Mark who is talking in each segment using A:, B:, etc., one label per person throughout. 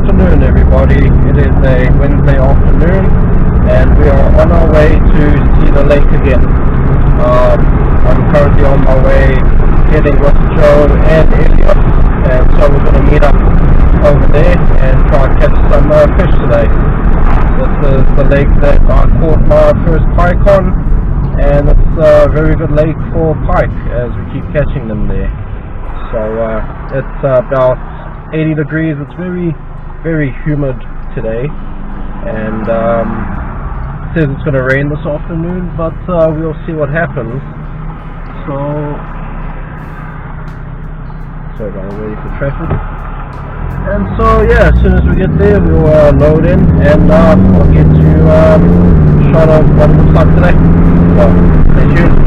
A: afternoon, everybody. It is a Wednesday afternoon, and we are on our way to see the lake again. I'm currently on my way heading with Joe and Elliot, and so we're going to meet up over there and try and catch some fish today. This is the lake that I caught my first pike on, and it's a very good lake for pike as we keep catching them there. So it's about 80 degrees. It's very, very humid today, and it says it's going to rain this afternoon, but we'll see what happens. So I'm waiting for traffic, and so yeah, as soon as we get there, we'll load in, and I'll get you a shot of what it looks like today. So stay tuned.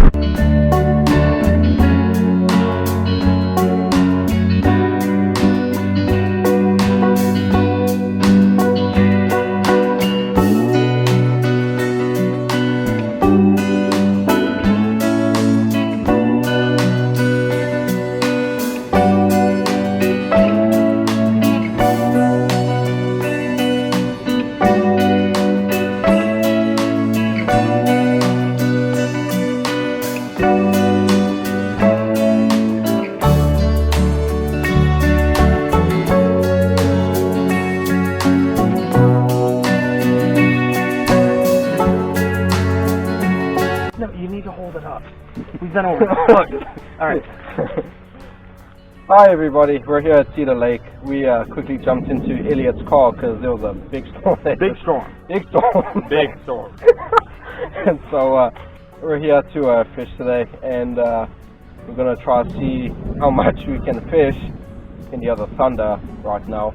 B: Look. Alright.
A: Hi everybody, we're here at Cedar Lake. We quickly jumped into Elliot's car because there was a big storm there.
B: Big storm.
A: Big storm.
B: Big storm.
A: And so we're here to fish today, and we're going to try to see how much we can fish. You can hear the thunder right now.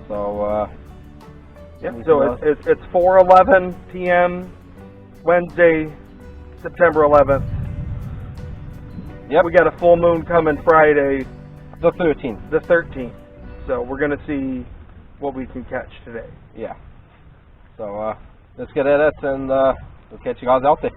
B: So it's 4:11 p.m. Wednesday, September 11th.
A: Yep.
B: We got a full moon coming Friday,
A: the 13th.
B: The 13th. So we're gonna see what we can catch today.
A: Yeah. So let's get at it, and we'll catch you guys out there.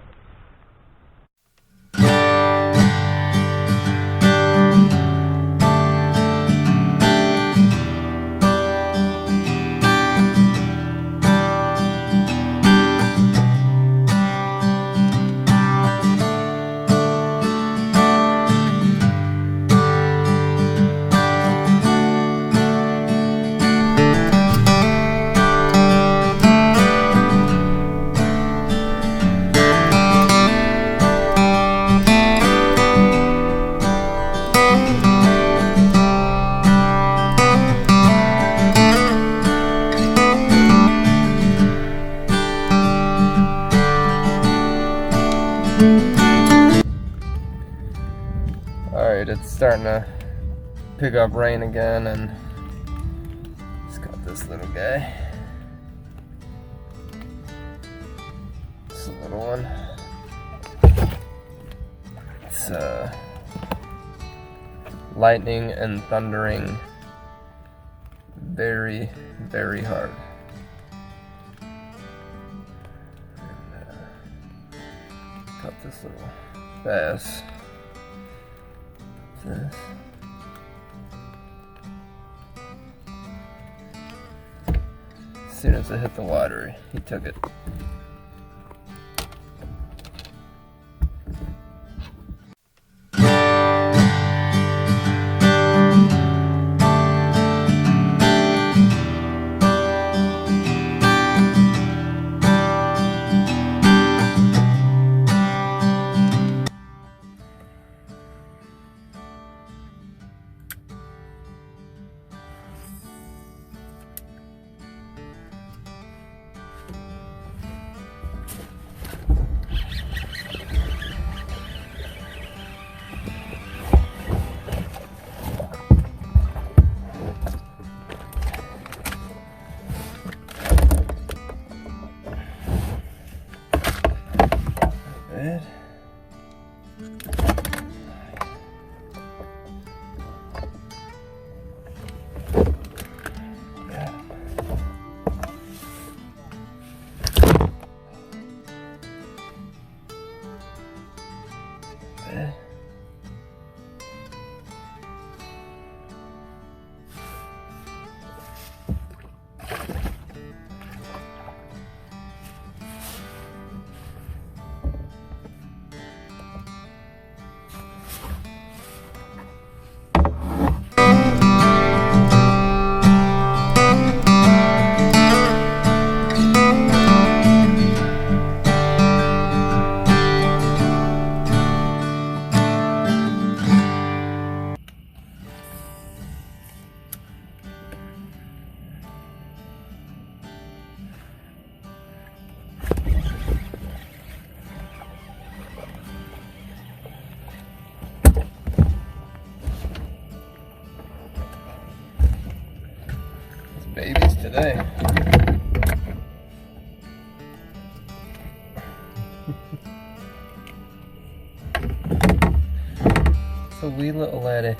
A: Alright, it's starting to pick up rain again, and it's got this little guy. It's a little one. It's lightning and thundering very, very hard. And got this little bass. This. As soon as it hit the water, he took it. Good. today. It's a wee little lady.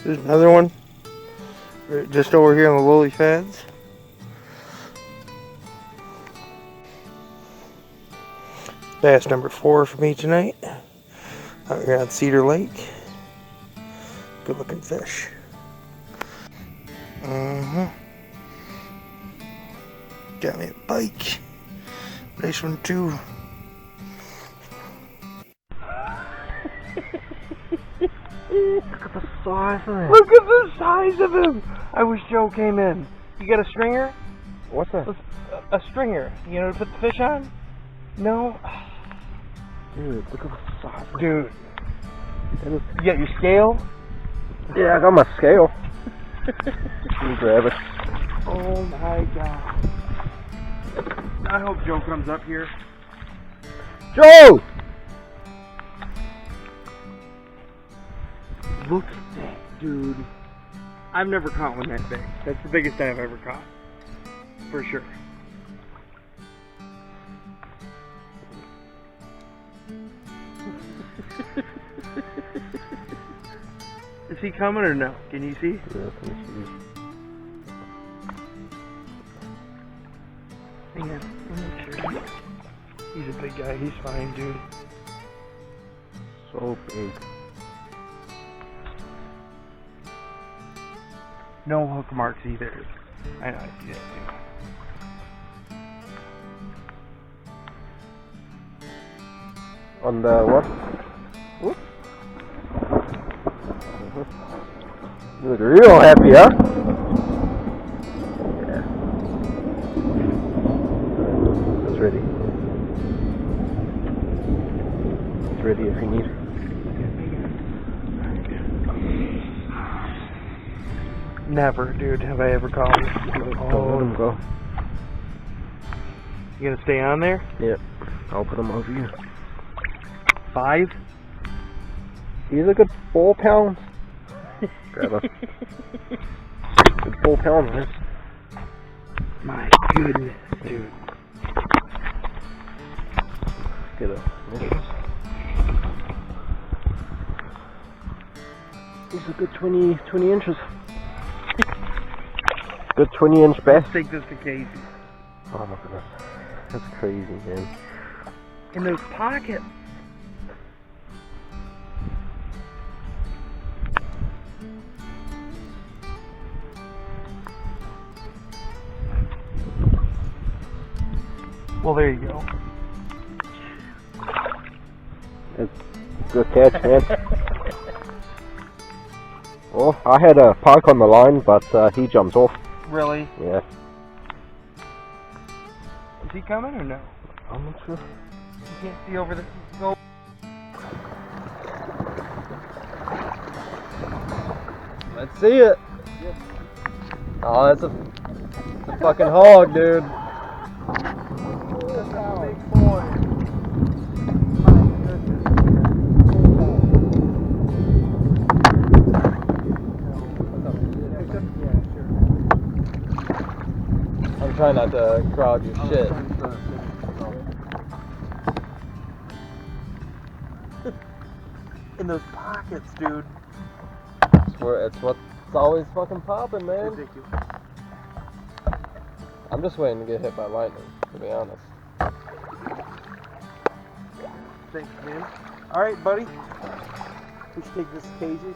B: There's another one right just over here on the lily pads. Bass number 4 for me tonight. Out here on Cedar Lake. Good looking fish. Got me a pike. Nice one too. Look at the size of him. Look at the size of him. I wish Joe came in. You got a stringer?
A: What's that?
B: A stringer. You know to put the fish on? No?
A: Dude, look at the size.
B: Dude. You got your scale?
A: Yeah, I got my scale. You grab it.
B: Oh my god. I hope Joe comes up here.
A: Joe!
B: Look at that, dude. I've never caught one that big. That's the biggest I've ever caught. For sure. Is he coming or no? Can you see?
A: Yeah, I can see.
B: Hang on. I'm not sure. He's a big guy. He's fine, dude.
A: So big.
B: No hook marks either. I know, I see that too.
A: On the what? Whoops. You look real happy, huh? Yeah. It's ready. It's ready if you need it.
B: Never, dude, have I ever caught him.
A: Don't let him go.
B: You gonna stay on there?
A: Yep. I'll put him over you.
B: 5?
A: He's a good 4 pounds. Grab a good 4 pounds, man.
B: My goodness, dude.
A: Get a He's a good 20 inches. Good 20-inch bass.
B: Let's take this to Casey.
A: Oh my goodness. That's crazy, man.
B: In those pockets. Well, there you go.
A: It's a good catch, man. Well, I had a pike on the line, but he jumps off.
B: Really?
A: Yeah.
B: Is he coming or no?
A: I'm not sure.
B: You can't see over the... Go.
A: Let's see it. Yep. Oh, that's a fucking hog, dude.
B: That's a big boy.
A: I'm trying not to crowd your shit.
B: In those pockets, dude.
A: It's what's always fucking popping, man.
B: Ridiculous.
A: I'm just waiting to get hit by lightning, to be honest.
B: Thanks, man. Alright, buddy. We should take this to Casey.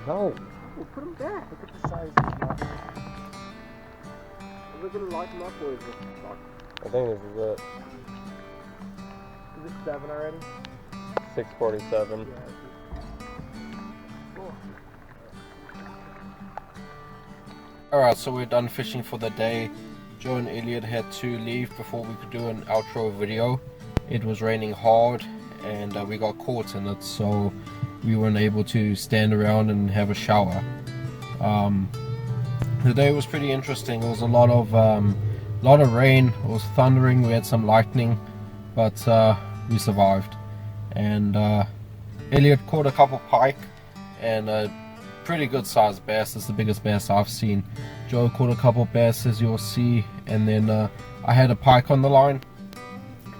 A: No.
B: We'll put him back. Look at the size of his mouth. We're gonna lock him up or is this lock?
A: I think this is it.
B: Is it 7 already?
A: 647.
B: Yeah. Cool.
A: Alright, so we're done fishing for the day. Joe and Elliot had to leave before we could do an outro video. it was raining hard and we got caught in it, so we weren't able to stand around and have a shower. The day was pretty interesting. It was a lot of rain. It was thundering. We had some lightning, but we survived. And Elliot caught a couple pike and a pretty good sized bass. It's the biggest bass I've seen. Joe caught a couple bass, as you'll see, and then I had a pike on the line,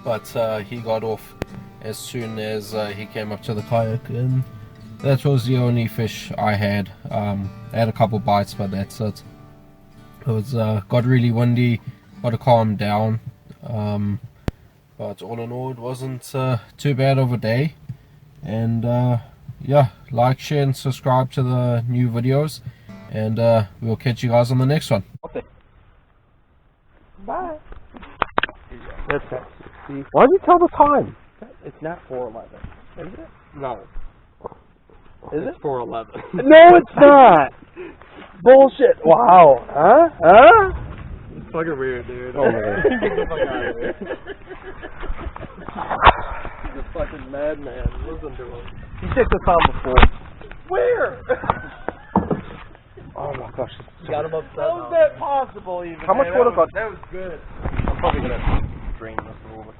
A: but he got off as soon as he came up to the kayak, and that was the only fish I had. I had a couple bites, but that's it. It was got really windy, got to calm down, but all in all it wasn't too bad of a day. And yeah, like, share and subscribe to the new videos, and we'll catch you guys on the next one.
B: Bye.
A: That's it. See, why did you tell the time?
B: It's not 4:11. Is it?
A: No.
B: Is
A: It's
B: it?
A: 4:11.
B: No, it's not. Bullshit. Wow. Huh?
A: It's fucking weird, dude.
B: Oh, man.
A: Get the fuck out of here. He's a fucking madman. Listen to him.
B: He checked the time before.
A: Where?
B: Oh my gosh.
A: Got him upset.
B: How is that possible even?
A: How much
B: man?
A: water got?
B: That was good.
A: I'm probably gonna drain this a little bit.